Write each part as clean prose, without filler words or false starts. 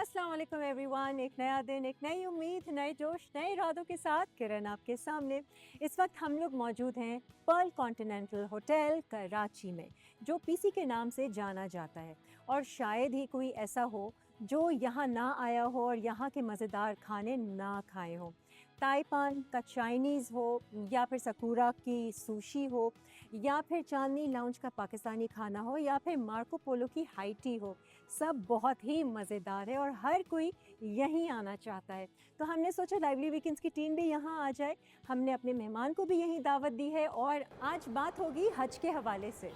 अस्सलाम वालेकुम एवरीवन। एक नया दिन, एक नई उम्मीद, नए जोश, नए इरादों के साथ किरण आपके सामने। इस वक्त हम लोग मौजूद हैं पर्ल कॉन्टिनेंटल होटल कराची में, जो पीसी के नाम से जाना जाता है। और शायद ही कोई ऐसा हो जो यहाँ ना आया हो और यहाँ के मज़ेदार खाने ना खाए हों। ताइपान का चाइनीज़ हो, या फिर सकूरा की सुशी हो, या फिर चांदनी लाउंज का पाकिस्तानी खाना हो, या फिर मार्को पोलो की हाई टी हो, सब बहुत ही मज़ेदार है और हर कोई यहीं आना चाहता है। तो हमने सोचा लाइवली वीकेंड्स की टीम भी यहाँ आ जाए। हमने अपने मेहमान को भी यहीं दावत दी है और आज बात होगी हज के हवाले से।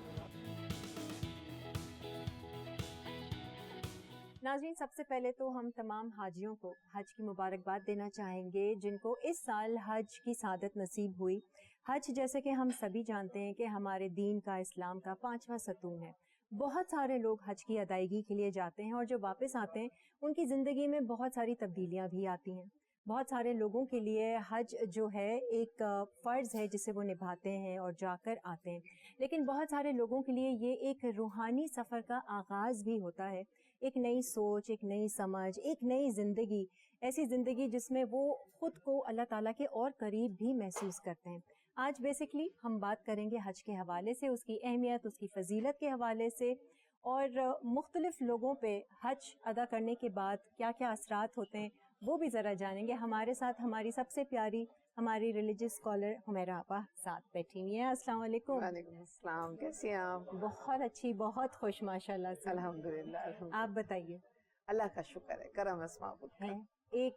नाज़रीन, सबसे पहले तो हम तमाम हाजियों को हज की मुबारकबाद देना चाहेंगे जिनको इस साल हज की सादत नसीब हुई। हज, जैसे कि हम सभी जानते हैं कि हमारे दीन का, इस्लाम का 5वां सतून है। बहुत सारे लोग हज की अदायगी के लिए जाते हैं और जो वापस आते हैं उनकी ज़िंदगी में बहुत सारी तब्दीलियां भी आती हैं। बहुत सारे लोगों के लिए हज जो है एक फ़र्ज़ है जिसे वो निभाते हैं और जाकर आते हैं, लेकिन बहुत सारे लोगों के लिए ये एक रूहानी सफ़र का आगाज़ भी होता है। एक नई सोच, एक नई समझ, एक नई ज़िंदगी, ऐसी ज़िंदगी जिसमें वो ख़ुद को अल्लाह ताला के और करीब भी महसूस करते हैं। आज बेसिकली हम बात करेंगे हज के हवाले से, उसकी अहमियत, उसकी फ़जीलत के हवाले से, और मुख्तलिफ लोगों पे हज अदा करने के बाद क्या क्या असरात होते हैं वो भी ज़रा जानेंगे। हमारे साथ हमारी सबसे प्यारी हमारी रिलीजियस स्कॉलर हुमैरा आपा साथ बैठी हुई हैं। अस्सलाम वालेकुम। वालेकुम अस्सलाम, कैसी हैं आप? बहुत अच्छी, बहुत खुश माशाल्लाह से। अल्हम्दुलिल्लाह। आप बताइए। अल्लाह का शुक्र है, करम अस्माउल का। एक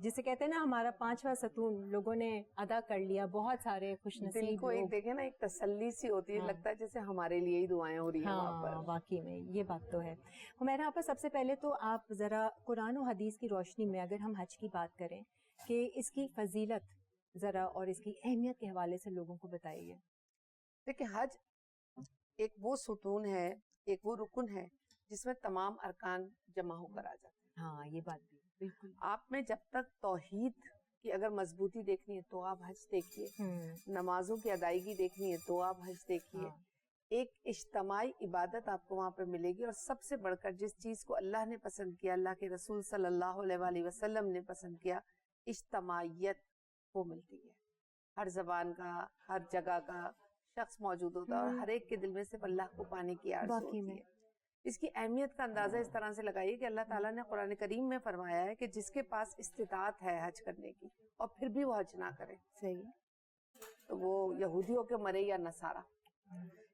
जिसे कहते हैं ना, हमारा 5वां सतून लोगों ने अदा कर लिया। बहुत सारे खुशनसीब दिल को एक लोग। देखे ना, एक तसल्ली सी होती है, हाँ। लगता है जैसे हमारे लिए ही दुआएं हो रही हैं वहाँ हाँ, पर। वाकई में ये बात तो है। हुमैरा आपा, सबसे पहले तो आप ज़रा कुरान और हदीस की रोशनी में अगर हम हज की बात करें कि इसकी फजीलत ज़रा और इसकी अहमियत के हवाले से लोगों को बताइए। देखिए, हज एक वो सुतून है, एक वो रुकन है जिसमें तमाम अरकान जमा होकर आ जाते हैं। हाँ, ये बात भी बिल्कुल। आप में जब तक तौहीद की अगर मजबूती देखनी है तो आप हज देखिए, नमाजों की अदायगी देखनी है तो आप हज देखिए। हाँ। एक इज्तमाई इबादत आपको वहाँ पे मिलेगी, और सबसे बढ़कर जिस चीज को अल्लाह ने पसंद किया, अल्लाह के रसूल सल्लल्लाहु अलैहि वसल्लम ने पसंद किया, इज्तमाइयत वो मिलती है। हर जबान का, हर जगह का शख्स मौजूद होता है और हर एक के दिल में सिर्फ अल्लाह को पाने की आरज़ू वाकई होती में। है। इसकी अहमियत का अंदाजा इस तरह से लगाइए कि अल्लाह ताला ने कुरान करीम में फरमाया है कि जिसके पास इस्तिताअत है हज करने की और फिर भी वो हज ना करे, सही। तो वो यहूदियों के मरे या नसारा।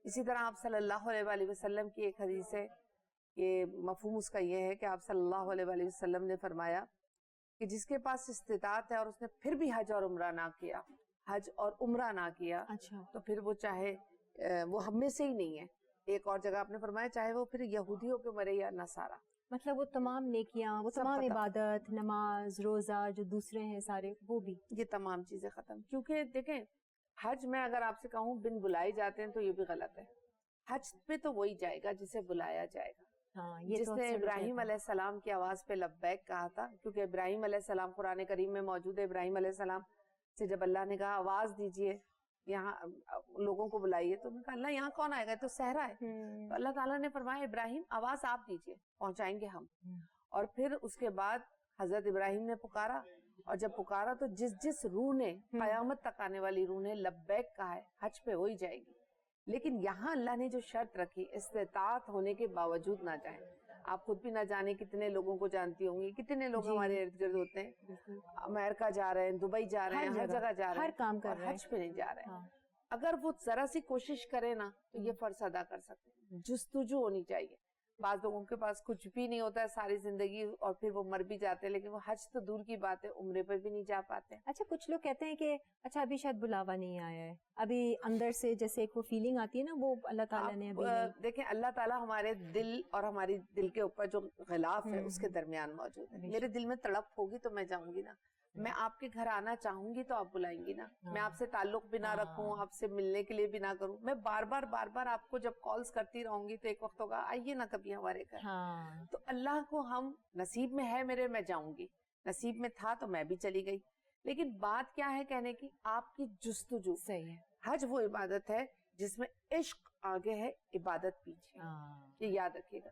इसी तरह आप सल्लल्लाहु अलैहि वसल्लम की एक हदीस है, ये मफहूम उसका ये है कि आप सल्लल्लाहु अलैहि वसल्लम ने फरमाया कि जिसके पास इस्तिताअत है और उसने फिर भी हज और उम्रा ना किया, हज और उम्रा ना किया, अच्छा। तो फिर वो चाहे वो हम में से ही नहीं है। एक और जगह आपने फरमाया चाहे वो फिर यहूदियों के मरे या नसारा। मतलब वो तमाम नेकियां, वो सब तमाम खत्म। इबादत, नमाज, रोज़ा जो दूसरे हैं सारे, वो भी। ये तमाम चीजें खत्म। क्योंकि देखें, हज में अगर आपसे कहूँ बिन बुलाए जाते हैं तो ये भी गलत है। हज पे तो वही जाएगा जिसे बुलाया जाएगा। हाँ, ये तो जिसने अक्सर हो इब्राहिम जाता है। अलैहिस्सलाम की आवाज पे लब्बैक कहा था, क्योंकि इब्राहिम अलैहिस्सलाम कुरान करीम में मौजूद है। इब्राहिम अलैहिस्सलाम से जब अल्लाह ने कहा आवाज दीजिए, यहाँ लोगों को बुलाइए, तो उन्होंने कहा अल्लाह यहाँ कौन आएगा, तो सहरा है। तो अल्लाह ताला ने फरमाया इब्राहिम आवाज आप दीजिए, पहुंचाएंगे हम। और फिर उसके बाद हजरत इब्राहिम ने पुकारा, और जब पुकारा तो जिस जिस रूह ने कयामत तक आने वाली रूह ने लब्बैक कहा है, हज पे हो ही जाएगी। लेकिन यहाँ अल्लाह ने जो शर्त रखी, इस्तिताअत होने के बावजूद ना जाए। आप खुद भी ना जाने कितने लोगों को जानती होंगी, कितने लोग हमारे इर्द गिर्द होते हैं, अमेरिका जा रहे हैं, दुबई जा रहे हैं, हर जगह जा रहे हर हैं, काम कर और रहे हैं। हज पे नहीं जा रहे हैं। हाँ। अगर वो जरा सी कोशिश करे ना तो ये फर्ज अदा कर सकते हैं। जुस्तजू होनी चाहिए। बाज लोगों के पास कुछ भी नहीं होता है सारी जिंदगी, और फिर वो मर भी जाते हैं, लेकिन वो हज तो दूर की बात है, उम्रे पे भी नहीं जा पाते। अच्छा, कुछ लोग कहते हैं कि अच्छा अभी शायद बुलावा नहीं आया है, अभी अंदर से जैसे एक वो फीलिंग आती है ना, वो अल्लाह ताला ने अभी नहीं। देखें, अल्लाह ताला हमारे दिल और हमारी दिल के ऊपर जो गिलाफ है उसके दरमियान मौजूद है। मेरे दिल में तड़प होगी तो मैं जाऊंगी ना। मैं आपके घर आना चाहूंगी तो आप बुलाएंगी ना। मैं आपसे ताल्लुक भी ना रखूं, आपसे मिलने के लिए भी ना करूं, मैं बार बार आपको जब कॉल्स करती रहूंगी तो एक वक्त होगा आइए ना कभी हमारे घर। हाँ। तो अल्लाह को हम नसीब में है मेरे, मैं जाऊंगी, नसीब में था तो मैं भी चली गई। लेकिन बात क्या है कहने की, आपकी जुस्तजू। सही है। हज वो इबादत है जिसमें इश्क आगे है, इबादत पीछे। ये याद रखिएगा।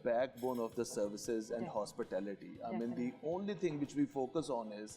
backbone of the services and hospitality. I mean the only thing which we focus on is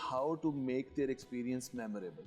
how to make their experience memorable.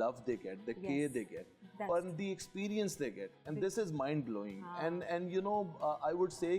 love they get, the care they get, and the experience they get, and this is mind blowing. And you know I would say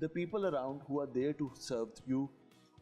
the people around who are there to serve you,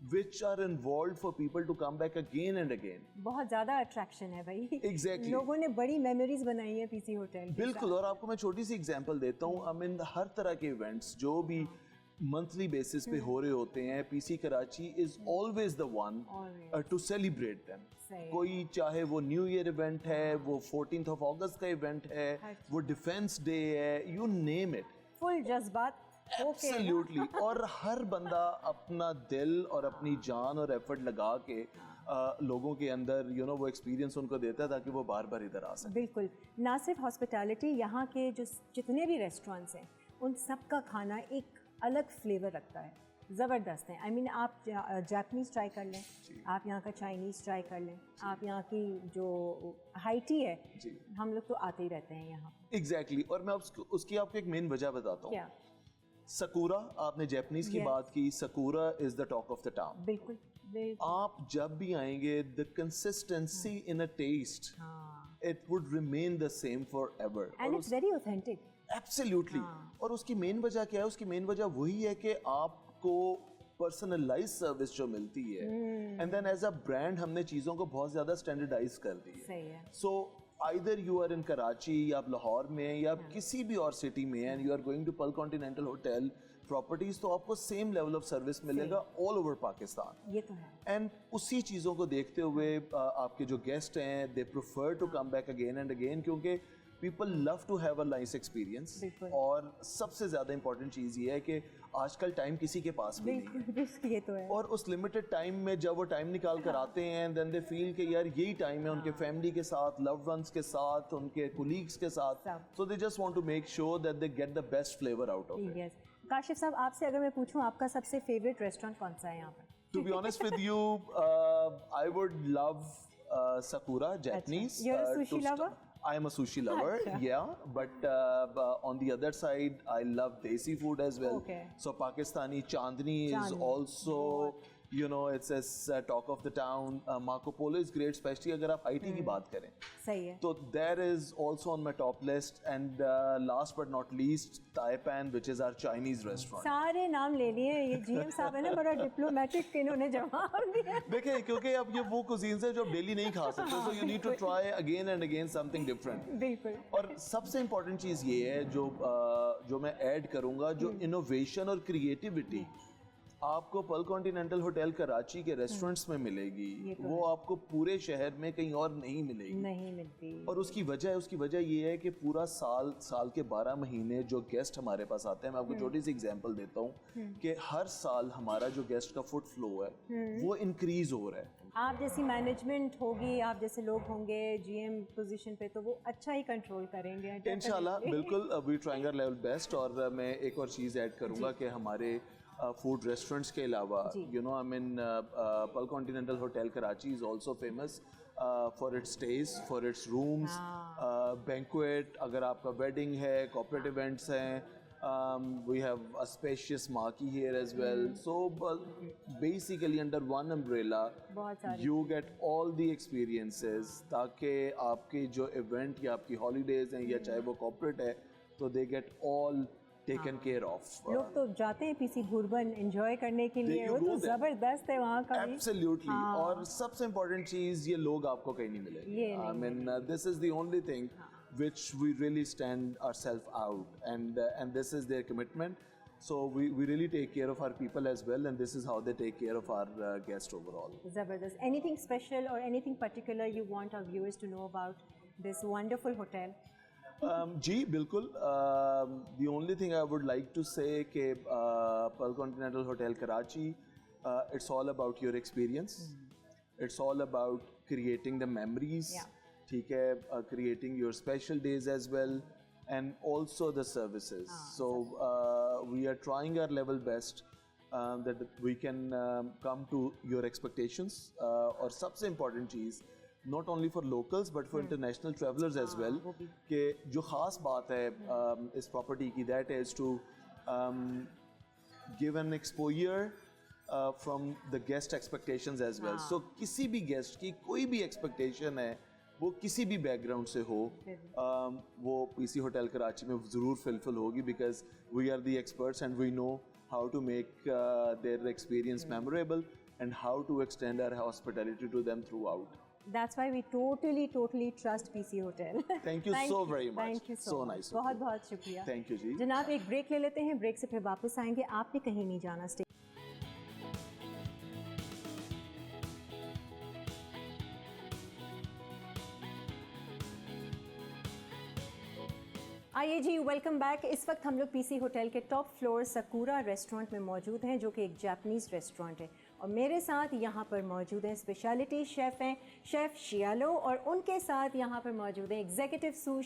which are involved for people to come back again and again. बहुत ज़्यादा attraction है भाई. Exactly. लोगों ने बड़ी memories बनाई है PC hotel. बिल्कुल. और आपको मैं छोटी सी एग्जांपल देता हूँ. I mean हर तरह के इवेंट्स जो भी मंथली बेसिस पे हो रहे होते हैं, PC Karachi is always the one two celebrate them. कोई चाहे वो न्यू ईयर इवेंट है, वो 14th of August का इवेंट है, वो डिफेंस डे है, यू नेम इट, फुल जज्बात. एब्सोल्युटली. और हर बंदा अपना दिल और अपनी जान और एफर्ट लगा के लोगों के अंदर यू नो वो एक्सपीरियंस उनको देता है ताकि वो बार बार इधर आ सके. बिल्कुल. ना सिर्फ हॉस्पिटैलिटी, यहाँ के जो जितने भी रेस्टोरेंट्स हैं उन सब का खाना एक अलग फ्लेवर रखता है, ज़बरदस्त है. आई मीन आप जापनीज़ ट्राई कर लें, आप यहाँ का चाइनीज़ ट्राई कर लें, आप यहाँ की जो हाइटी है, हम लोग तो आते ही रहते हैं यहाँ. एग्जैक्टली. और मैं उसकी आपको एक मेन वजह बताता हूँ. सकूरा, आपने जापानीज की बात की, Sakura is the talk of the town. बिल्कुल. आप जब भी आएंगे, the consistency in a taste, it would remain the same for ever. And it's very authentic. Absolutely. और उसकी मेन वजह क्या है? उसकी मेन वजह वही है कि आपको पर्सनलाइज सर्विस जो मिलती है, and then as a brand हमने चीज़ों को बहुत ज़्यादा स्टैंडर्डाइज कर दी है. So either you are in Karachi या आप लाहौर में या किसी भी और सिटी में and you are going to Pearl Continental hotel properties, तो आपको सेम लेवल ऑफ सर्विस मिलेगा ऑल ओवर पाकिस्तान. ये तो है. एंड उसी चीज़ों को देखते हुए आपके जो गेस्ट हैं, they prefer to come back again and again, क्योंकि people love to have a nice experience. और सबसे ज़्यादा इंपॉर्टेंट चीज़ ये है कि आजकल टाइम किसी के पास भी नहीं है. ये तो है. और उस लिमिटेड टाइम में जब वो टाइम निकाल कर आते हैं, देन दे फील कि यार यही टाइम है उनके फैमिली के साथ, लव्ड वंस के साथ, उनके कोलीग्स के साथ, so they just want to make sure that they get the best flavour out of it. Kashif sahab, आपसे अगर मैं पूछूं आपका सबसे फेवरेट रेस्टोरेंट कौन सा है यहाँ पर? To be honest with you, I would love Sakura, Japanese. You're a sushi lover? I am a sushi lover, yeah. But on the other side, I love desi food as well. Okay. So Pakistani Chandni is also, you know, it's a talk of the town. Marco Polo is great, especially अगर आप IT की बात करें. सही है. So there is also on my top list, and last but not least, Taipan, which is our Chinese restaurant. सारे नाम ले लिए. ये GM साहब है ना, बड़ा डिप्लोमेटिक इन्होंने जवाब दिया. देखिए, क्योंकि अब ये वो कुजीन्स है जो आप डेली नहीं खा सकते, so you need to try again and again something different. बिल्कुल. और सबसे इम्पोर्टेंट चीज़ ये है जो मैं ऐड करूँगा, जो इनोवेशन और क्रिएटिविटी आपको पल कॉन्टिनेंटल होटल कराची के रेस्टोरेंट्स में मिलेगी, वो आपको पूरे शहर में कहीं और नहीं मिलेगी. नहीं मिलती. और उसकी वजह ये है कि पूरा साल के 12 महीने जो गेस्ट हमारे पास आते हैं, मैं आपको छोटी सी एग्जांपल देता हूँ कि हर साल हमारा जो गेस्ट का फुट फ्लो है वो इंक्रीज हो रहा है. आप जैसी मैनेजमेंट होगी, आप जैसे लोग होंगे GM पोजीशन पे, तो वो अच्छा ही कंट्रोल करेंगे इंशाल्लाह. बिल्कुल, we trying our level best. और मैं एक और चीज़ ऐड करूँगा कि हमारे फूड रेस्टोरेंट्स के अलावा, यू नो, आई मीन पल Continental hotel Karachi is also famous for its stage, for its rooms, banquet. अगर आपका वेडिंग है, कॉर्पोरेट इवेंट्स हैं, we have a spacious marquee here as well. So basically under one umbrella you get all the experiences, ताकि आपके जो event या आपकी holidays हैं या चाहे वो कॉर्पोरेट है, तो they get all taken care of. लोग तो जाते हैं पीसी भूरबन एंजॉय करने के लिए, वो तो जबरदस्त है वहाँ का. Absolutely. और सबसे इम्पोर्टेंट चीज़, ये लोग आपको कहीं नहीं मिलेंगे. I mean this is the only thing which we really stand ourselves out, and this is their commitment. So we really take care of our people as well, and this is how they take care of our guests overall. Zabardast. Anything special or anything particular you want our viewers to know about this wonderful hotel? जी बिल्कुल. The only thing I would like to say कि Pearl Continental Hotel Karachi, it's all about your experience. It's all about creating the memories. ठीक है, creating your special days as well, and also the services. So we are trying our level best that we can come to your expectations. और सबसे important cheese, not only for locals but for international travelers as well, कि जो ख़ास बात है इस property की, that is to give an exposure from the guest expectations as well. So किसी भी guest की कोई भी expectation है, वो किसी भी बैकग्राउंड से हो, वो पीसी होटल कराची में ज़रूर फुलफिल होगी, because we are the experts and we know how to make their experience memorable. and how to extend our hospitality to them throughout. That's why we totally trust PC Hotel. Thank you so very much. Thank you so So much. nice of you. बहुत बहुत शुक्रिया. Thank you जी. जनाब एक break ले लेते हैं, break से फिर वापस आएंगे. आपने कहीं नहीं जाना. Stay. आइए जी, वेलकम बैक. इस वक्त हम लोग पीसी होटल के टॉप फ्लोर सकूरा रेस्टोरेंट में मौजूद हैं, जो कि एक जापानीज़ रेस्टोरेंट है. और मेरे साथ यहाँ पर मौजूद हैं स्पेशलिटी शेफ़ हैं शेफ़ शियालो, और उनके साथ यहाँ पर मौजूद हैं executive sauce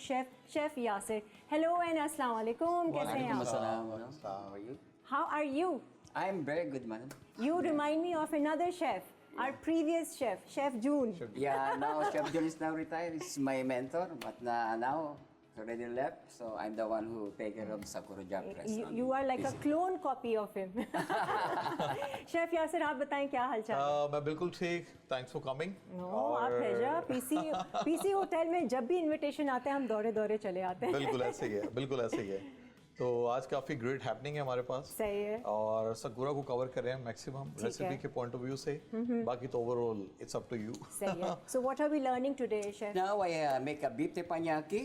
chef Yasir. Hello and अस्सलाम वालेकुम. कैसे हैं आप? How are you? I am very good, madam. You remind me of another chef, our previous chef, Chef June. Yeah, now Chef John is now retired. He's my mentor, but now already left, so I'm the one who take care of Sakura Jap restaurant. You are like a clone copy of him. Chef Yasir, आप बताएं क्या हालचाल? मैं बिल्कुल ठीक. Thanks for coming. No, आप भेजा. PC hotel में जब भी इनविटेशन आता है हम दौरे चले आते हैं. बिल्कुल ऐसे ही है, बिल्कुल ऐसे ही है. तो आज काफ़ी ग्रेट हैपनिंग है हमारे पास. सही है. और सकूरा को कवर कर रहे हैं मैक्सिमम रेसिपी के पॉइंट ऑफ व्यू से. बाकी तो overall it's up to you. सही है. So what are we learning today, chef? Now I make a beef teppanyaki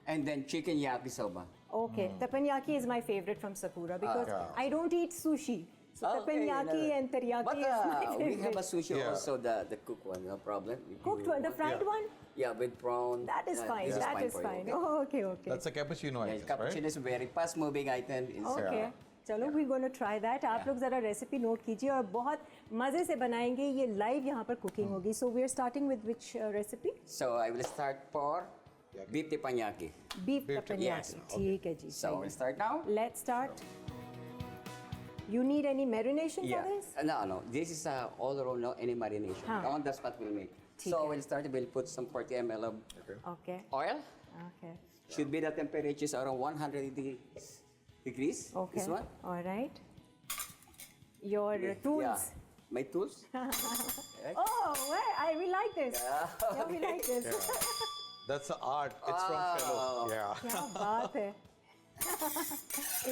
and then chicken yakisoba. Okay, teppanyaki is my favorite from Sakura because I don't eat sushi. So teppanyaki and teriyaki But is my favorite. we have a sushi Yeah. also, the cooked one, no problem. Cooked one, the fried one? Yeah, with prawn. That is fine. This That is for you, fine. okay? Oh, okay. That's a cappuccino, I Yeah, guess, cappuccino right? is very fast moving item. Okay. चलो we're going to try that. आप लोग ज़रा recipe note कीजिए और बहुत मज़े से बनाएंगे. ये लाइव यहाँ पर कुकिंग होगी. So we are starting with which recipe? So I will start for beef teppanyaki. Beef teppanyaki. ठीक है जी. So we'll start now. Let's start. You need any marination for this? No. This is all around, no any marination. On the spot we'll make. So hai. we'll start. We'll put some 40 ml of Okay. oil. Okay. Should be the temperature is around 100 degrees. Okay. This one. All right. Your tools. Yeah. My tools. Oh, well, we like this. Yeah, we like this. That's the art. It's from fellow. Yeah. क्या बात है.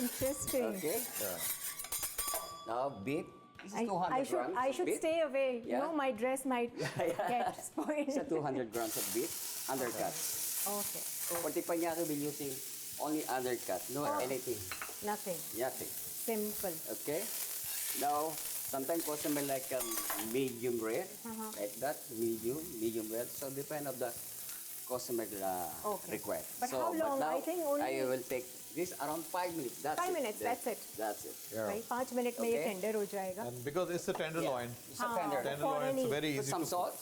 Interesting. Okay. Now beef. This is 200 grams. I of should beef. stay away. You Yeah. know, my dress might get spoiled. It's a 200 grams of beef, undercut. Okay. For teppanyaki, we'll using only undercut, no anything, Nothing. nothing. Simple. Okay. Now, sometimes customer like medium rare, like that, medium rare. So depend of the customer Okay. request. But so, how long? now I think only- I will take this around 5 minutes. That's 5 it. minutes, that's it. That's it. भाई 5 minute में ये Okay. Tender हो जाएगा. And because it's a tenderloin. It's a tender. Tenderloin, it's very Put easy some to salt.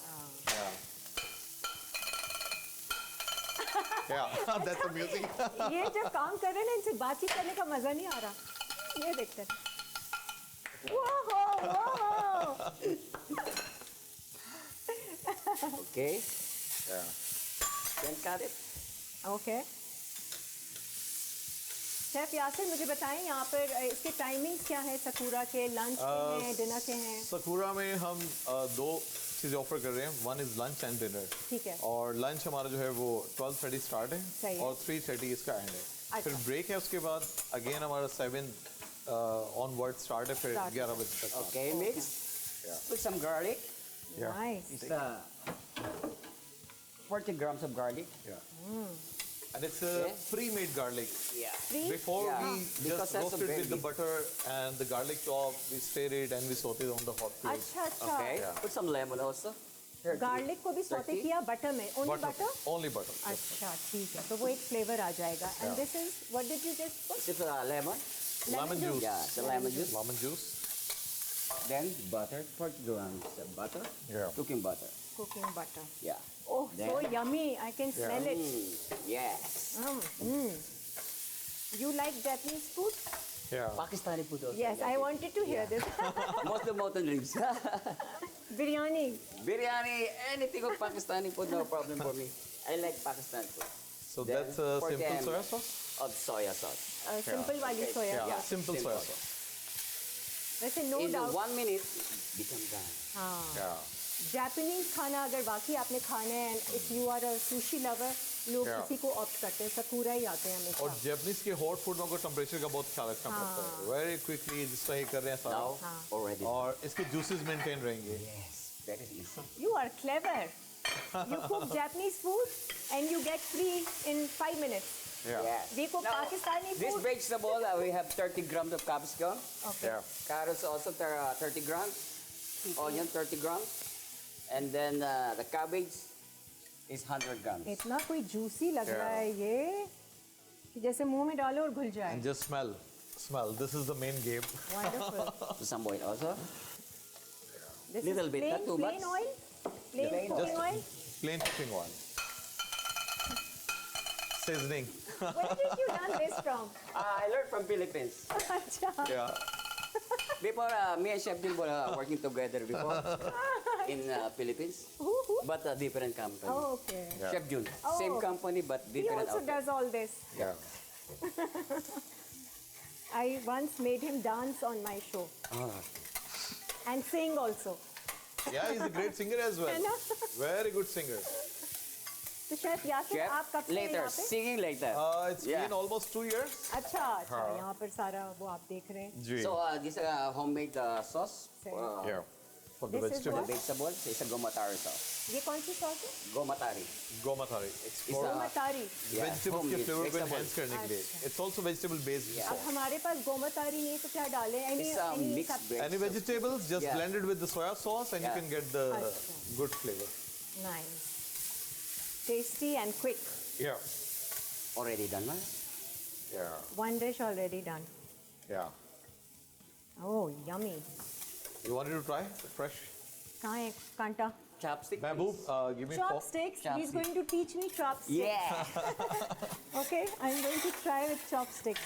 Yeah, that's amusing. ये जब काम कर रहे हैं ना, इनसे बातचीत करने का मजा नहीं आ रहा. ये देखते हैं. Whoa. Okay. Yeah. Then cut it. Okay. Chef Yasir, मुझे बताएं यहाँ पर इसके टाइमिंग्स क्या है? सकूरा के लंच के हैं, डिनर के हैं? सकूरा में हम दो चीज़ें ऑफर कर रहे हैं. One is lunch and dinner. ठीक है. और लंच हमारा जो है वो 12:30 स्टार्ट सही है है. और 3:30 इसका एंड है. अच्छा. फिर ब्रेक है, उसके बाद अगेन हमारा 7 ऑनवर्ड स्टार्ट है, फिर 11 बजे तक. Okay, mix. Put some garlic. Yeah. Nice. It's 40 grams of garlic. And it's a Okay. pre-made garlic. Yeah. Before Yeah. we Because just that's roast a it with the very- butter and the garlic chop, we stir it and we saute it on the hot plate. अच्छा अच्छा. Okay. Put some lemon also. Here, garlic को भी saute 30. किया butter में? Only butter? Only butter. अच्छा ठीक है, तो वो एक फ्लेवर आ जाएगा. And this is what did you just put? This is lemon. Lemon juice. Yeah, it's a lemon juice. Lemon juice. Then butter, 40 grams of butter. Yeah. Cooking butter. Cooking butter. Yeah. Oh so yummy, I can smell it. Yes. You like Japanese food? Yeah. Pakistani food also. Yes, I wanted to hear this. Most of mountain ribs. Biryani. Biryani, anything of Pakistani food, no problem for me. I like Pakistan food. So Then that's a 40 simple ml soya sauce? Of soya sauce. Simple वाली Okay. Soya. Yeah, Yeah, simple soya simple. sauce. वैसे no In doubt. 1 minute, become done. हाँ. Yeah. Japanese खाना अगर वाकई आपने खाना है, if you are a sushi lover, लोग Yeah. इसी को ऑप्ट करते हैं, सकुरा ही आते हैं हमेशा. और जैपनीज के हॉट फूड में आपको टेम्परेचर का बहुत ख्याल रखना पड़ता है. वेरी क्विकली जिस तरह ये कर रहे हैं सारा. Now already. और इसके जूसेस मेंटेन रहेंगे. Yes, very easy. You are clever. You cook Japanese food and you get free in 5 minutes. Yeah. Yes. We cook Now, Pakistani This food. vegetable, we have 30 grams of capsicum. Okay. Yeah. Carrots also 30 grams. Onion 30 grams. And then the cabbage is 100 grams. इतना कोई juicy लग रहा है ये कि जैसे मुंह में डालो और घुल जाए. And just smell. This is the main game. Wonderful. Some oil also. This Little is bit, plain, not too plain much. oil. Plain Plain cooking Just oil. plain cooking oil. Seasoning. Where did you learn this from? I learned from Philippines. अच्छा. Yeah. Before, me and Chef Jim were working together before in Philippines, Who? but a different company. Oh, okay. Yeah. Chef Jun, Oh. same company but He different also outfit. does all this. Yeah. I once made him dance on my show Ah. and sing also. Yeah, he's a great singer as well. है ना? Very good singer. तो chef Yasir Chef, आप कब से later, यहाँ पे? singing later. It's Yeah. been almost 2 years. अच्छा अच्छा यहाँ पर सारा वो आप देख रहे हैं. जी. So this homemade sauce Same. Yeah. For the This is for the vegetables. vegetables. It's a gomatari sauce. ये कौन सी सॉस है? Gomatari. Gomathari. Explore It's a- गोमतारी. Yeah, vegetables के homemade flavor को vegetable. enhance करने के लिए. अच्छा. It's also vegetable based. Yeah. अब हमारे पास गोमतारी नहीं है तो क्या डालें? It's a mixed सब- Any vegetables, just Yeah. blend it with the soya sauce and Yeah. you can get the Achha. good flavor. Nice. Tasty and quick. Yeah. Already done, right? Yeah. One dish already done. Yeah. Oh, yummy. You wanted to try fresh कहाँ है कांटा? Chopstick. bamboo? please. Give me fork. Chopsticks. He's Chopstick. going to teach me chopsticks. Yeah. Okay, I'm going to try with chopsticks.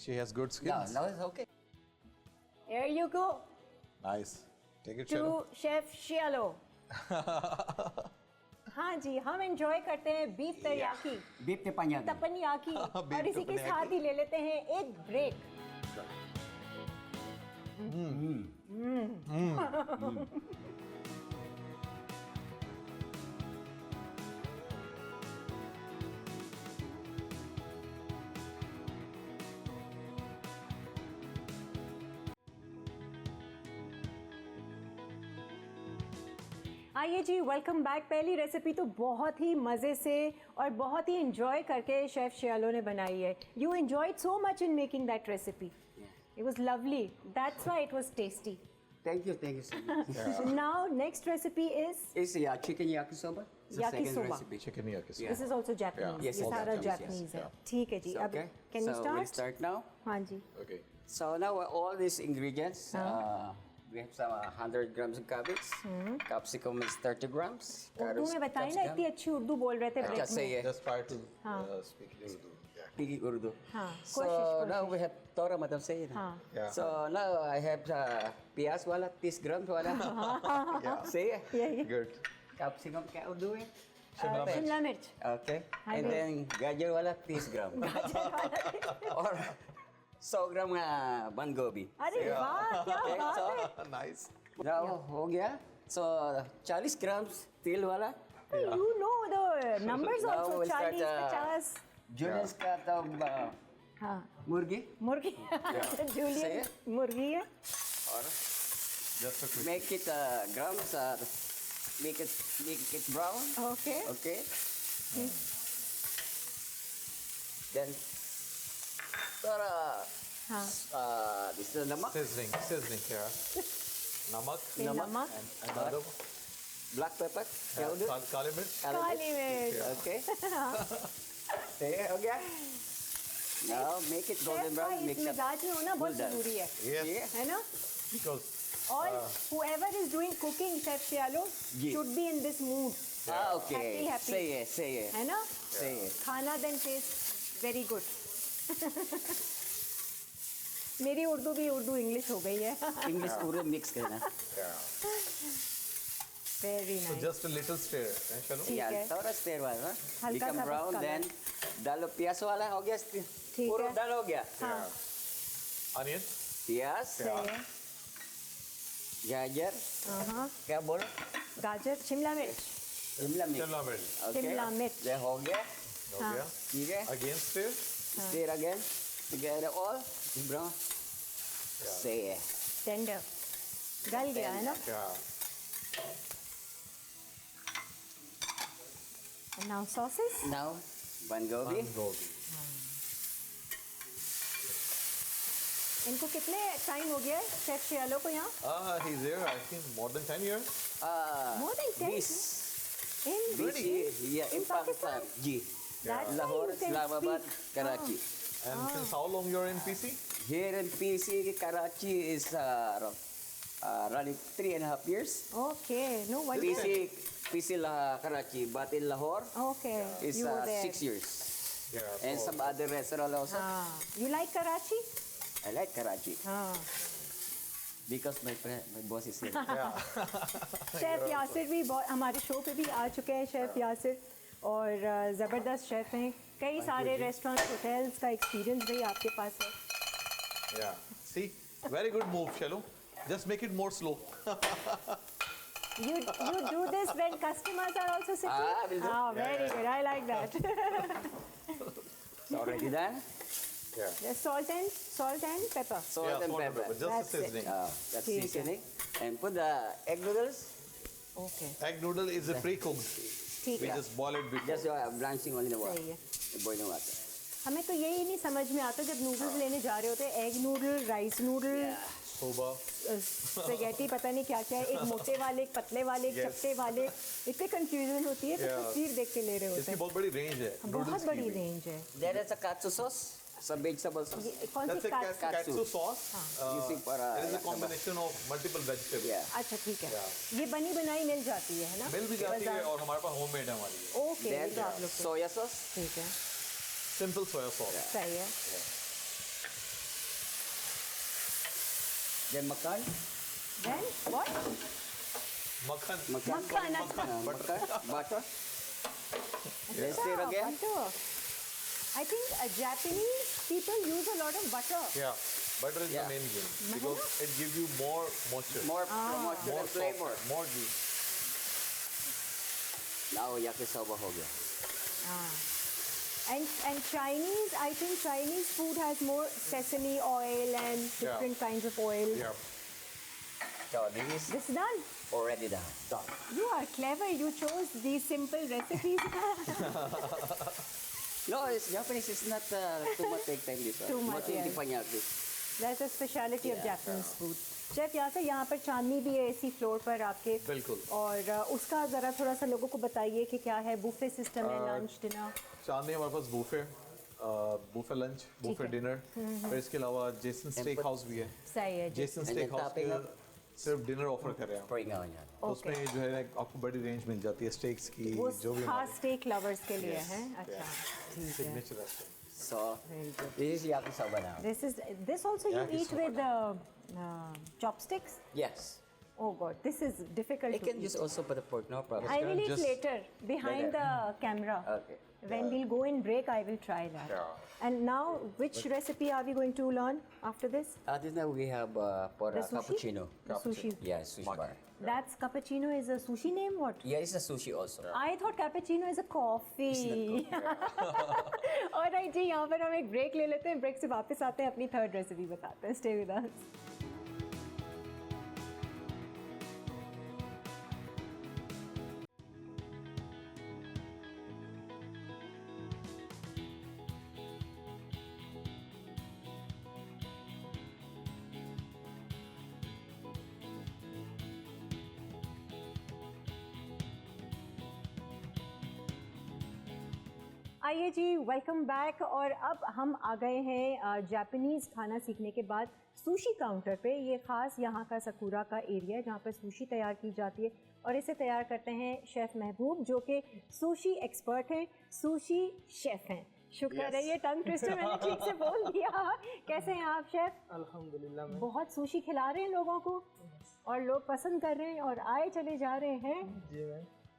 She has good No, skills. no, it's okay. Here you go Nice. Take it, Shelo. to Chef Shialo. हाँ जी, हम enjoy करते हैं beef teriyaki, Beef teppanyaki. तपनियाकी Beef और इसी के teppanyaki. साथ ही ले लेते हैं एक ब्रेक. आइए जी, वेलकम बैक. पहली रेसिपी तो बहुत ही मज़े से और बहुत ही इंजॉय करके शेफ शियालो ने बनाई है. You enjoyed so much in making that recipe. It was lovely. That's why it was tasty. Thank you so much. So now next recipe is It's chicken yakisoba. It's the second Yakisoba. recipe. Chicken yakis. Yeah. this is also Japanese. Yes, ये all सारा Japanese, yes. Japanese है. Yeah. ठीक है जी. So, अब okay. can you So we'll start? start now. हाँ जी. Okay. So now all these ingredients, we have some 100 grams of cabbage, capsicum is 30 grams. Urdu carrots, में बताइए ना, capsicum. इतनी अच्छी उर्दू बोल रहे थे अच्छा, ब्रेक say में. it. Just try to speak Urdu. Yeah. Speaking Urdu. हाँ, So कोशिश now we have Tora Madam say it. हाँ. Yeah. So now I have piyaz wala 30 grams wala. Say it. यही. Good. Capsicum क्या उर्दू है? शिमला मिर्च. Okay. हाँ And ji. then gajar wala 30 grams. Or 100 gram band gobi. अरे वाह, क्या Okay, बात so है. Nice. now हो गया. So 40 grams तेल वाला. You know the numbers Now also. we'll start, 40, 50. Julius का तो हाँ. मुर्गी. मुर्गी. जूलियन Say मुर्गी है. Or Just a quick. make it grams. Make it brown. Okay. Okay. Then Tora. हाँ. This is namak. Sizzling. Yeah. Namak. फिर नमक. And other Black pepper. क्या उधर? kali mirch. काली मिर्च. Okay. Okay, हो गया. Now make it golden chef का brown. इस Mix up. मिजाज में होना बहुत Well done. जरूरी है. Yes. Yeah. है ना? Because All whoever is doing cooking, Chef Shialo, Yes. should be in this mood. Okay. Happy. Say it. है ना? Say it. खाना then taste very good. मेरी उर्दू भी उर्दू इंग्लिश हो गई है. English पूरे mix करना. Very so nice. just a little stir. Shalo? ठीक Yeah, है. थोड़ा stir वाला. हल्का Become सा brown, बस then डालो प्याज वाला हो गया. ठीक पूरा है. डाल हो गया. हाँ. Onion. प्याज, सही है. गाजर, हाँ. क्या बोलो? गाजर, शिमला मिर्च, शिमला मिर्च, शिमला मिर्च शिमला मिर्च. ये हो गया, हो गया. ठीक है. Again stir. Stir again, together all, brown. Say tender गल गया है ना. Yeah. And now sauces. now band gobi. Gobi. इनको कितने टाइम हो गया है शेफ शियालो को यहाँ? He's there, I think, more than 10 years. More than 10 This, in yeah, in Pakistan. Ji. That's why Lahore, you can Islamabad, speak. Karachi. And since how long you're in PC? Here in PC, Karachi is running 3.5 years. Okay, no wonder. PC Karachi, but in Lahore Okay, is you were there. 6 years. Yeah. And some other restaurant also. You like Karachi? I like Karachi हाँ. because my boss is here. Chef Yasir भी हमारे show पे भी आ चुके हैं. Chef Yasir और ज़बरदस्त chef हैं. कई सारे रेस्टोरेंट होटल्स का एक्सपीरियंस भी आपके पास है. Yeah. See, very good move, Shailu. Just make it more slow. You do this when customers are also sitting? Will do. Very good. I like that. It's already done. Yeah. Just salt and pepper. Salt Yeah, and salt pepper. Just That's the it. seasoning. That's ठीक है. seasoning. And put the egg noodles. Okay. Egg noodle is a pre-cooked. ठीक We है. just boil it before. Just blanching only the water. सही है. Boiling water. हमें तो यही नहीं समझ में आता जब नूडल्स लेने जा रहे होते हैं. Egg noodle, rice noodle, Soba. Spaghetti, पता नहीं क्या क्या है. एक मोटे वाले, एक पतले वाले, एक Yes. चपटे वाले. इतने कंफ्यूजन होती है. तो Yeah. तस्वीर देख के ले रहे होते इसकी हैं. बहुत बड़ी रेंज है. बहुत noodles बड़ी की भी. रेंज है. There is a katsu sauce. Some vegetable sauce. ये कौन That's सी a काट? katsu sauce. Using for It is a combination of multiple vegetables. Yeah. अच्छा ठीक है. Yeah. ये बनी बनाई मिल जाती है ना? मिल भी जाती है बाजार. और हमारे पास होममेड है हमारी. ओके, Then तो आप लोग को- soya sauce. ठीक है. Simple soya sauce. सही है. Then makan. Then what? मक्खन. Makkan, अच्छा. Makan. Butter. Then अच्छा, stir again. butter. I think Japanese people use a lot of butter. Yeah. Butter is Yeah. the main game because it gives you more moisture. More moisture more and flavor. soft, more juice. Now yakisoba ho gaya. And Chinese, I think Chinese food has more sesame oil and different kinds of oil. Yeah. So this is This is done. already done. Done. You are clever. You chose these simple recipes. No, it's Japanese. It's not too much take time. This Too much, Hindi yes. pa niya this. That's a speciality of Japanese food. Chef यहाँ से यहाँ पर चांदनी भी है इसी floor पर आपके. बिल्कुल. और उसका ज़रा थोड़ा सा लोगों को बताइए कि क्या है. बुफे सिस्टम है, लंच डिनर. चांदनी हमारे पास बूफे लंच, बूफे है. डिनर. फिर इसके अलावा जेसन स्टेक हाउस भी है. सही है जी. Jason And steak then house topping के up. सिर्फ डिनर ऑफर कर रहे हैं. Bring on yan. तो उसमें जो है आपको बड़ी रेंज मिल जाती है स्टेक्स की वो जो भी खास स्टेक लवर्स के लिए है. अच्छा, ठीक है. Signature restaurant. So this is yakisoba now. This also you eat Yakisoba. with chopsticks. Yes. Oh God, this is difficult I to can eat. use also for the pork, no problem. I will eat just- later behind the camera. Okay. When we'll go in break, I will try that. Yeah. And now, which recipe are we going to learn after this? This now we have for The sushi? cappuccino. The sushi. Yeah, sushi bar. That's cappuccino is a sushi name. What? Yeah, it's a sushi also. I thought cappuccino is a coffee. Alright जी, यहाँ पर हम एक break ले लेते हैं. Break से वापस आते हैं अपनी third recipe बताते हैं. Stay with us. आइए जी, वेलकम बैक. और अब हम आ गए हैं जापानीज़ खाना सीखने के बाद सुशी काउंटर पे. ये ख़ास यहाँ का सकूरा का एरिया है जहाँ पर सुशी तैयार की जाती है और इसे तैयार करते हैं शेफ़ महबूब जो कि सुशी एक्सपर्ट हैं, सुशी शेफ़ हैं. शुक्र है ये टंग ट्विस्टर मैंने ठीक से बोल दिया. कैसे हैं आप शेफ़? अल्हम्दुलिल्लाह मैं बहुत सुशी खिला रहे हैं लोगों को और लोग पसंद कर रहे हैं और आए चले जा रहे हैं. जी ma'am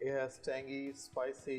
It has tangy, spicy.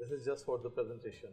This is just for the presentation.